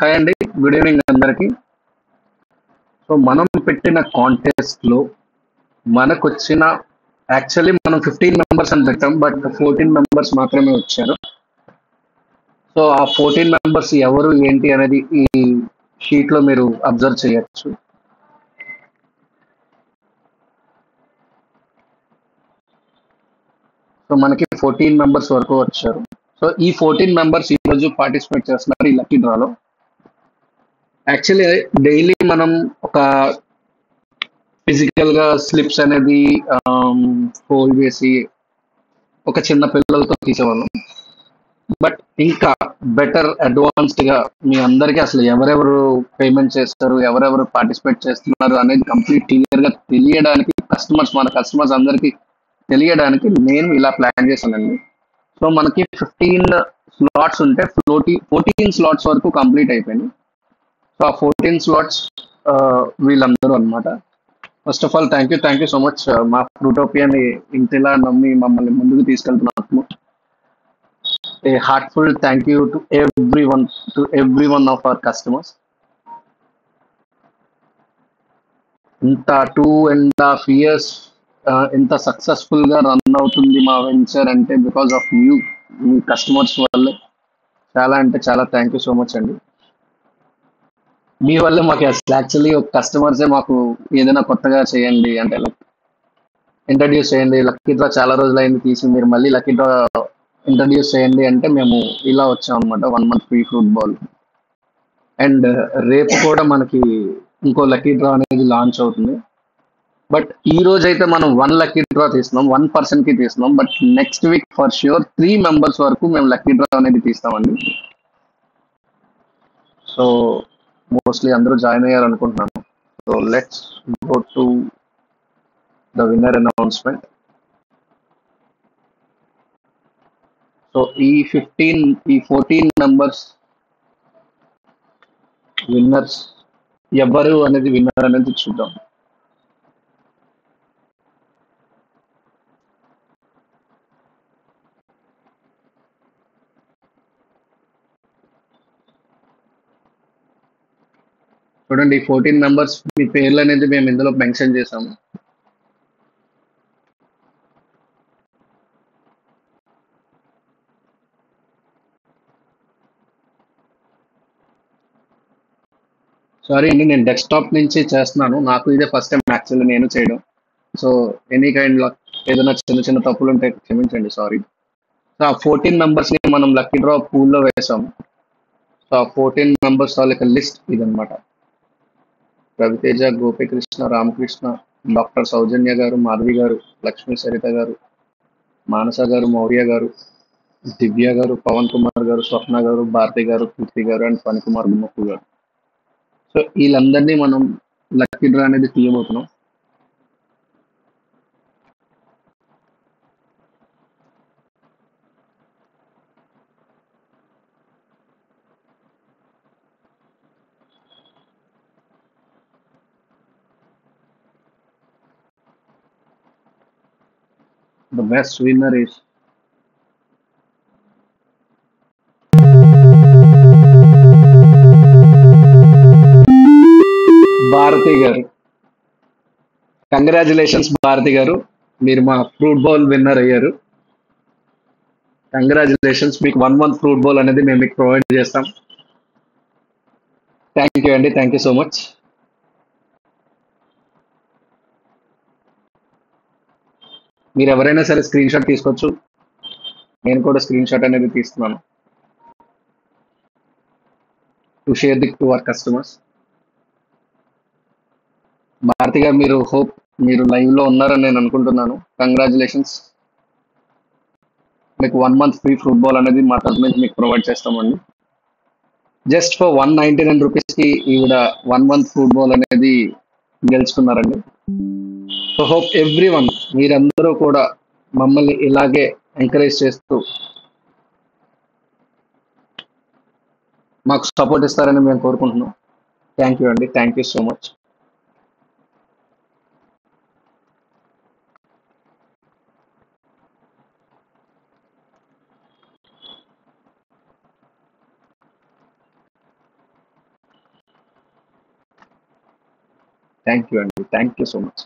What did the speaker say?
Hi అండి, good evening అందరికి. So మనం పెట్టిన కాంటెస్ట్ లో మనకొచ్చిన, యాక్చువల్లీ మనం 15 మెంబర్స్ అని పెట్టాం, బట్ 14 మెంబర్స్ మాత్రమే వచ్చారు. సో ఆ 14 మెంబర్స్ ఎవరు ఏంటి అనేది ఈ షీట్ లో మీరు అబ్జర్వ్ చేయొచ్చు. సో మనకి 14 మెంబర్స్ వరకు వచ్చారు. సో ఈ 14 మెంబర్స్ ఈ రోజు పార్టిసిపేట్ చేస్తున్నారు ఈ లక్కీ డ్రాలో. యాక్చువల్లీ డైలీ మనం ఒక ఫిజికల్ గా స్లిప్స్ అనేది ఫోల్డ్ చేసి ఒక చిన్న పిల్లలతో తీసేవాళ్ళం. బట్ ఇంకా బెటర్ అడ్వాన్స్డ్ గా మీ అందరికీ అసలు ఎవరెవరు పేమెంట్ చేస్తారు, ఎవరెవరు పార్టిసిపేట్ చేస్తున్నారు అనేది కంప్లీట్ క్లియర్ గా తెలియడానికి, మన కస్టమర్స్ అందరికీ తెలియడానికి నేను ఇలా ప్లాన్ చేశానండి. సో మనకి 15 స్లాట్స్ ఉంటే 14 స్లాట్స్ వరకు కంప్లీట్ అయిపోయింది. సో ఆ 14 స్లాట్స్ వీళ్ళందరూ అన్నమాట. First of all thank you so much మా ఫ్రూటోపియాని ఇంతలా నమ్మి మమ్మల్ని ముందుకు తీసుకెళ్తున్నారు. A heartfelt thank you to every one of our customers. ఇంత 2.5 years ఇంత సక్సెస్ఫుల్ గా రన్ అవుతుంది మా వెంచర్ అంటే because of you, me customers వల్లే. చాలా అంటే చాలా థ్యాంక్ యూ సో మచ్ అండి. మీ వల్ల మాకు అసలు యాక్చువల్లీ ఒక కస్టమర్సే మాకు ఏదైనా కొత్తగా చేయండి అంటే లైక్ ఇంట్రడ్యూస్ చేయండి, లక్కీ డ్రా చాలా రోజులైంది తీసి మీరు మళ్ళీ లక్కీ డ్రా ఇంట్రడ్యూస్ చేయండి అంటే మేము ఇలా వచ్చాం అనమాట. 1 month free fruit ball. And రేపు కూడా మనకి ఇంకో లక్కీ డ్రా అనేది లాంచ్ అవుతుంది. బట్ ఈ రోజు అయితే మనం 1 లక్కీ డ్రా తీస్తున్నాం, 1 person కి తీస్తున్నాం. But next week for sure 3 members వరకు మేము లక్కీ డ్రా అనేది తీస్తామండి. సో మోస్ట్లీ అందరూ జాయిన్ అయ్యారు అనుకుంటున్నాను. So let's go to the winner announcement. So ఈ 14 మెంబర్స్ విన్నర్స్ ఎవరు అనేది విన్నర్ అనేది చూద్దాం. చూడండి, 14 మెంబర్స్ మీ పేర్లు అనేది మేము ఇందులో మెన్షన్ చేసాము. సారీ అండి, నేను డెస్క్టాప్ నుంచి చేస్తున్నాను. నాకు ఇదే ఫస్ట్ టైం యాక్చువల్లీ నేను చేయడం. సో ఎనీ కైండ్ ఏదైనా చిన్న చిన్న తప్పులు ఉంటే క్షమించండి, సారీ. సో ఆ 14 మెంబర్స్ని మనం లక్కీ డ్రా పూల్లో వేసాము. సో ఆ 14 మెంబర్స్ తాలూకా లిస్ట్ ఇదనమాట. రవితేజ, గోపికృష్ణ, రామకృష్ణ, డాక్టర్ సౌజన్య గారు, మాధవి గారు, లక్ష్మీ సరిత గారు, మానస గారు, మౌర్య గారు, దివ్య గారు, పవన్ కుమార్ గారు, స్వప్న గారు, భారతి గారు, కీర్తి గారు అండ్ ఫణికుమార్ గుమ్మప్పు గారు. సో వీళ్ళందరినీ మనం లక్కీ డ్రా అనేది తీయబోతున్నాం. The best winner is Bharathi garu. Congratulations Bharathi గారు, మీరు మా ఫ్రూట్ బౌల్ విన్నర్ అయ్యారు. కంగ్రాచులేషన్స్, మీకు 1 month ఫ్రూట్ బౌల్ అనేది మేము మీకు ప్రొవైడ్ చేస్తాం. థ్యాంక్ యూ అండి, థ్యాంక్ యూ సో మచ్. మీరు ఎవరైనా సరే స్క్రీన్ షాట్ తీసుకోవచ్చు. నేను కూడా స్క్రీన్ షాట్ అనేది తీస్తున్నాను to share the to our customers. Bharathi గారు, మీరు లైవ్ లో ఉన్నారని నేను అనుకుంటున్నాను. కంగ్రాచులేషన్స్, మీకు 1 month ఫ్రీ ఫ్రూట్ బాల్ అనేది మా తరఫు నుంచి మీకు ప్రొవైడ్ చేస్తామండి. జస్ట్ ఫర్ 199 రూపీస్ కి ఈవిడ 1 month ఫ్రూట్ బాల్ అనేది గెలుచుకున్నారండి. సో హోప్ ఎవ్రీ వన్, మీరందరూ కూడా మమ్మల్ని ఇలాగే ఎంకరేజ్ చేస్తూ మాకు సపోర్ట్ ఇస్తారని మేము కోరుకుంటున్నాం. థ్యాంక్ యూ అండి, thank you so much. Thank you అండి, థ్యాంక్ యూ సో మచ్.